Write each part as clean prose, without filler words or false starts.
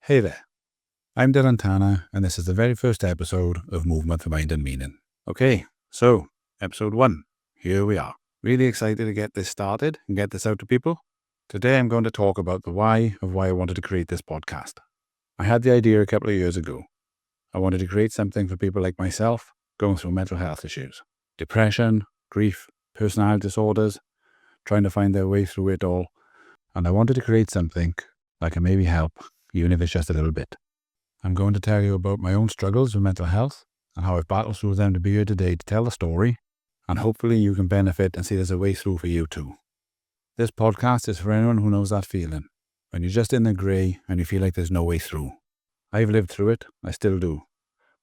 Hey there, I'm Dylan Tanner, and this is the very first episode of Movement for Mind and Meaning. Okay, so episode 1, here we are. Really excited to get this started and get this out to people. Today I'm going to talk about the why of why I wanted to create this podcast. I had the idea a couple of years ago. I wanted to create something for people like myself going through mental health issues, depression, grief, personality disorders, trying to find their way through it all. And I wanted to create something that can maybe help, even if it's just a little bit. I'm going to tell you about my own struggles with mental health and how I've battled through them to be here today to tell the story, and hopefully you can benefit and see there's a way through for you too. This podcast is for anyone who knows that feeling, when you're just in the grey and you feel like there's no way through. I've lived through it, I still do.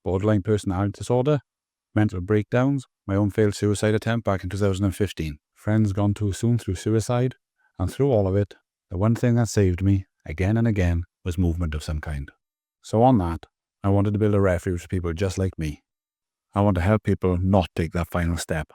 Borderline personality disorder, mental breakdowns, my own failed suicide attempt back in 2015, friends gone too soon through suicide, and through all of it, the one thing that saved me, again and again, was movement of some kind. So on that, I wanted to build a refuge for people just like me. I want to help people not take that final step.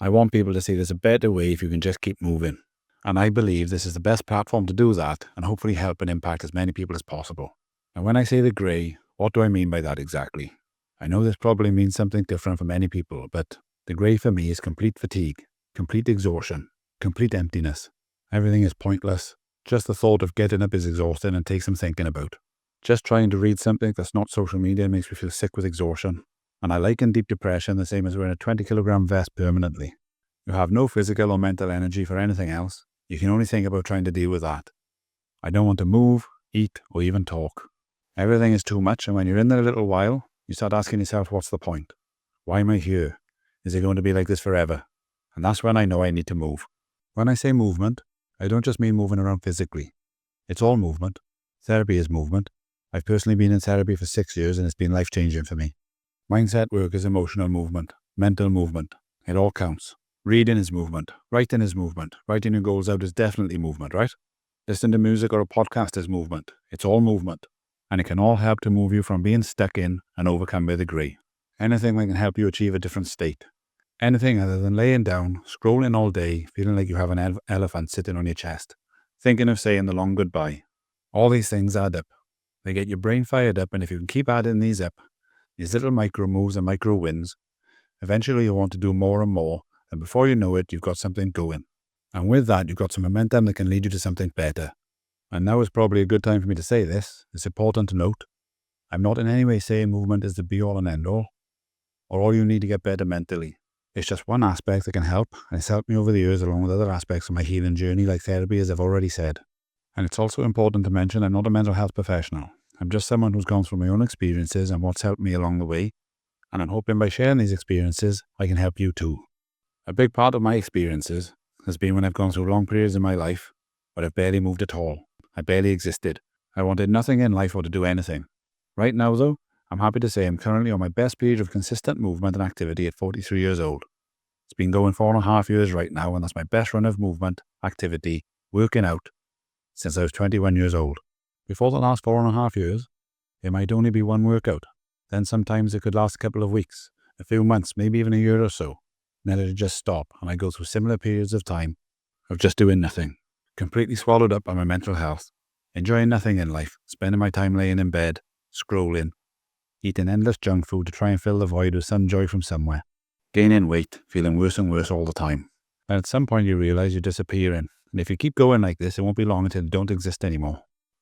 I want people to see there's a better way if you can just keep moving. And I believe this is the best platform to do that and hopefully help and impact as many people as possible. Now when I say the grey, what do I mean by that exactly? I know this probably means something different for many people, but the grey for me is complete fatigue, complete exhaustion, complete emptiness. Everything is pointless. Just the thought of getting up is exhausting and takes some thinking about. Just trying to read something that's not social media makes me feel sick with exhaustion. And I liken deep depression the same as wearing a 20-kilogram vest permanently. You have no physical or mental energy for anything else. You can only think about trying to deal with that. I don't want to move, eat, or even talk. Everything is too much, and when you're in there a little while, you start asking yourself, what's the point? Why am I here? Is it going to be like this forever? And that's when I know I need to move. When I say movement, I don't just mean moving around physically. It's all movement. Therapy is movement. I've personally been in therapy for 6 years and it's been life-changing for me. Mindset work is emotional movement, mental movement. It all counts. Reading is movement. Writing is movement. Writing your goals out is definitely movement, right? Listening to music or a podcast is movement. It's all movement. And it can all help to move you from being stuck in and overcome by the grey. Anything that can help you achieve a different state. Anything other than laying down, scrolling all day, feeling like you have an elephant sitting on your chest. Thinking of saying the long goodbye. All these things add up. They get your brain fired up, and if you can keep adding these up, these little micro moves and micro wins, eventually you'll want to do more and more, and before you know it, you've got something going. And with that, you've got some momentum that can lead you to something better. And now is probably a good time for me to say this. It's important to note, I'm not in any way saying movement is the be-all and end-all, or all you need to get better mentally. It's just one aspect that can help, and it's helped me over the years along with other aspects of my healing journey like therapy, as I've already said. And it's also important to mention I'm not a mental health professional. I'm just someone who's gone through my own experiences and what's helped me along the way, and I'm hoping by sharing these experiences, I can help you too. A big part of my experiences has been when I've gone through long periods in my life where I've barely moved at all. I barely existed. I wanted nothing in life or to do anything. Right now though, I'm happy to say I'm currently on my best period of consistent movement and activity at 43 years old. It's been going 4.5 years right now, and that's my best run of movement, activity, working out, since I was 21 years old. Before the last 4.5 years, it might only be one workout. Then sometimes it could last a couple of weeks, a few months, maybe even a year or so. And then it'd just stop, and I go through similar periods of time of just doing nothing, completely swallowed up by my mental health, enjoying nothing in life, spending my time laying in bed, scrolling, eating endless junk food to try and fill the void with some joy from somewhere, gaining weight, feeling worse and worse all the time. And at some point you realise you're disappearing, and if you keep going like this, it won't be long until you don't exist anymore.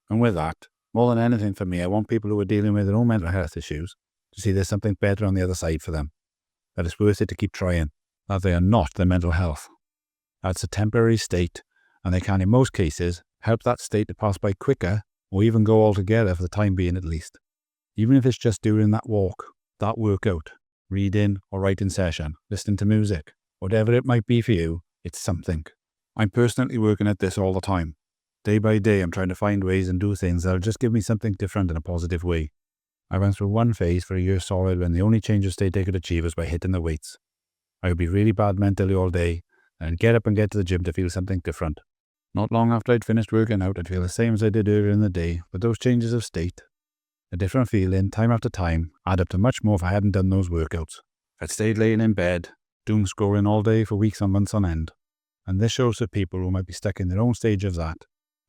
And with that, more than anything for me, I want people who are dealing with their own mental health issues to see there's something better on the other side for them, that it's worth it to keep trying, that they are not their mental health. That's a temporary state, and they can, in most cases, help that state to pass by quicker or even go altogether for the time being at least. Even if it's just during that walk, that workout, reading or writing session, listening to music, whatever it might be for you, it's something. I'm personally working at this all the time. Day by day, I'm trying to find ways and do things that'll just give me something different in a positive way. I went through one phase for a year solid when the only change of state I could achieve was by hitting the weights. I would be really bad mentally all day, and I'd get up and get to the gym to feel something different. Not long after I'd finished working out, I'd feel the same as I did earlier in the day, but those changes of state, a different feeling, time after time, add up to much more if I hadn't done those workouts. I'd stayed laying in bed, doom scrolling all day for weeks and months on end. And this shows for people who might be stuck in their own stage of that,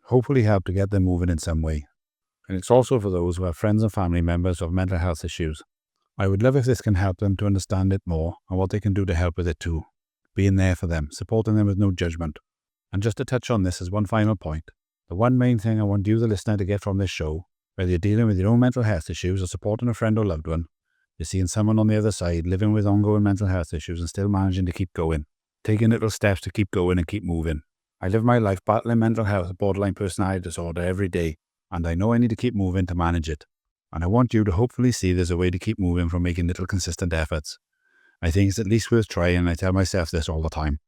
hopefully help to get them moving in some way. And it's also for those who have friends and family members who have mental health issues. I would love if this can help them to understand it more and what they can do to help with it too. Being there for them, supporting them with no judgment. And just to touch on this as one final point, the one main thing I want you, the listener, to get from this show, whether you're dealing with your own mental health issues or supporting a friend or loved one, you're seeing someone on the other side living with ongoing mental health issues and still managing to keep going, taking little steps to keep going and keep moving. I live my life battling mental health, borderline personality disorder every day, and I know I need to keep moving to manage it. And I want you to hopefully see there's a way to keep moving from making little consistent efforts. I think it's at least worth trying, and I tell myself this all the time.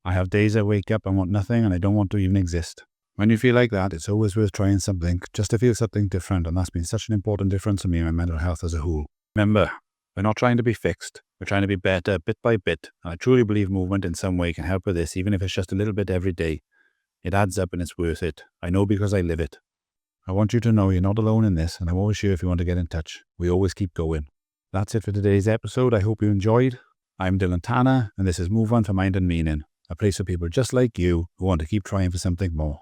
I have days I wake up and want nothing and I don't want to even exist. When you feel like that, it's always worth trying something, just to feel something different, and that's been such an important difference for me in my mental health as a whole. Remember, we're not trying to be fixed. We're trying to be better bit by bit, and I truly believe movement in some way can help with this, even if it's just a little bit every day. It adds up and it's worth it. I know because I live it. I want you to know you're not alone in this, and I'm always here if you want to get in touch. We always keep going. That's it for today's episode. I hope you enjoyed. I'm Dylan Tanner, and this is Move On for Mind and Meaning, a place for people just like you who want to keep trying for something more.